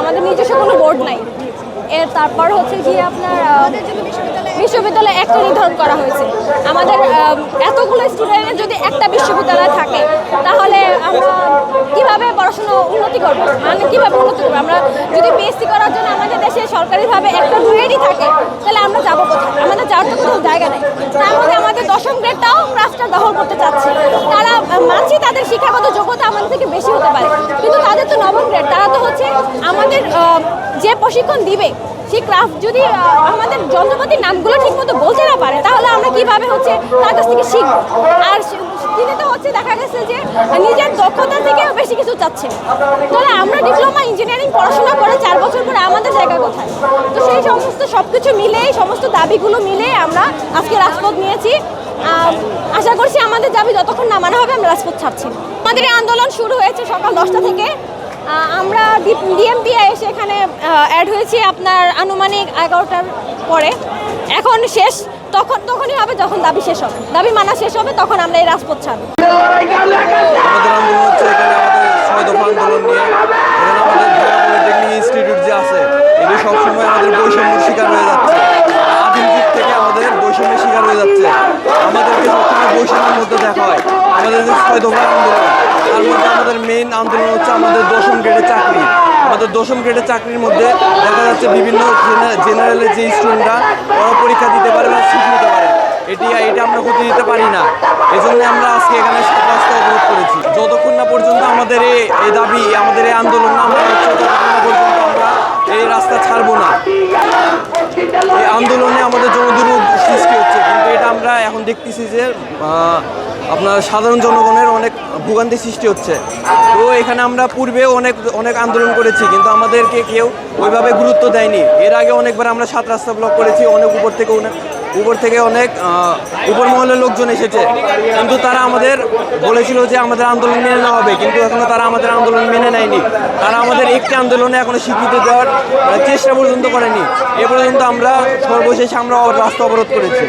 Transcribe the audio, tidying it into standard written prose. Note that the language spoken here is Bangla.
আমাদের নিজস্ব কোনো বোর্ড নাই। তারপর হচ্ছে গিয়ে আপনার বিশ্ববিদ্যালয় একটা নির্ধারণ করা হয়েছে। আমাদের এতগুলো স্টুডেন্টের যদি একটা বিশ্ববিদ্যালয় থাকে তাহলে আমরা কিভাবে পড়াশোনা উন্নতি করবো, মানে কীভাবে উন্নতি করবো? আমরা যদি পিএইচডি করার জন্য আমাদের দেশে সরকারিভাবে একটা গ্রেডই থাকে তাহলে আমরা যাবো কোথায়? আমাদের যাওয়ার তো কোনো জায়গা নেই। তার মধ্যে আমাদের দশম গ্রেডটাও ক্লাসটা দখল করতে চাচ্ছে। তারা মানছি তাদের শিক্ষাগত যোগ্যতা আমাদের থেকে বেশি হতে পারে, কিন্তু তাদের তো নবম গ্রেড। তারা তো হচ্ছে আমাদের যে প্রশিক্ষণ দিবে সেই ক্লাস যদি আমাদের যন্ত্রপাতির নামগুলো ঠিকমতো বলতে না পারে তাহলে আমরা কিভাবে হচ্ছে তার কাছ থেকে শিখবো? আর তিনি তো হচ্ছে দেখা গেছে যে নিজের দক্ষতা থেকেও বেশি কিছু চাচ্ছে। তাহলে আমরা ডিপ্লোমা ইঞ্জিনিয়ারিং পড়াশোনা করে 4 বছর পরে আমাদের জায়গা কোথায়? তো সেই সমস্ত সব কিছু মিলে সমস্ত দাবিগুলো মিলে আমরা আজকে রাজপথ নিয়েছি। আশা করছি আমাদের দাবি যতক্ষণ না মানা হবে আমরা রাজপথ ছাড়ছি। আমাদের এই আন্দোলন শুরু হয়েছে সকাল 10টা থেকে। আমরা ডিএমপি এসে এখানে অ্যাড হয়েছি আপনার আনুমানিক 11টার পরে। এখন শেষ তখনই হবে যখন দাবি শেষ হবে, দাবি মানা শেষ হবে, তখন আমরা এই রাজপথ ছাড়ব। আমাদের আন্দোলন হচ্ছে এখানে আমাদের 6 দফা আন্দোলন নিয়ে। এখানে আমাদের ঢাকা পলিটেকনিক ইনস্টিটিউট যে আছে এটি সবসময় আমাদের বৈষম্যের শিকার হয়ে যাচ্ছে। আদিম যুগ থেকে আমাদের বৈষম্যের শিকার হয়ে যাচ্ছে। আমাদেরকে সবসময় বৈষম্যের মধ্যে দেখা হয়। আমাদের যে 6 দফা আন্দোলন তার মধ্যে আমাদের মেইন আন্দোলন হচ্ছে আমাদের 10ম গ্রেডের চাকরি। আমাদের 10ম গ্রেডের চাকরির মধ্যে দেখা যাচ্ছে বিভিন্ন জেনারেলের যে স্টুডেন্টরা ওরা পরীক্ষা দিতে পারে বা সিট নিতে পারে, এটা আমরা হতে দিতে পারি না। এই জন্য আমরা আজকে এখানে রাস্তা অবরোধ করেছি। যতক্ষণ না পর্যন্ত আমাদের এই দাবি, আমাদের এই আন্দোলন না আমরা হচ্ছে ততক্ষণ না পর্যন্ত আমরা এই রাস্তা ছাড়বো না। এই আন্দোলনে আমাদের জনদুর্ভোগ সৃষ্টি হচ্ছে, কিন্তু এটা আমরা এখন দেখতেছি যে আপনার সাধারণ জনগণের অনেক ভোগান্তি সৃষ্টি হচ্ছে। তো এখানে আমরা পূর্বেও অনেক আন্দোলন করেছি, কিন্তু আমাদেরকে কেউ ওইভাবে গুরুত্ব দেয়নি। এর আগে অনেকবার আমরা 7 রাস্তা ব্লক করেছি, অনেক উপর থেকে অনেক উপর মহলের লোকজন এসেছে, কিন্তু তারা আমাদের বলেছিল যে আমাদের আন্দোলন মেনে নেওয়া হবে, কিন্তু এখনো তারা আমাদের আন্দোলন মেনে নেয়নি। তারা আমাদের একটি আন্দোলনে এখনো স্বীকৃতি দেওয়ার চেষ্টা পর্যন্ত করেনি। এ পর্যন্ত আমরা সর্বশেষে আমরা রাস্তা অবরোধ করেছি।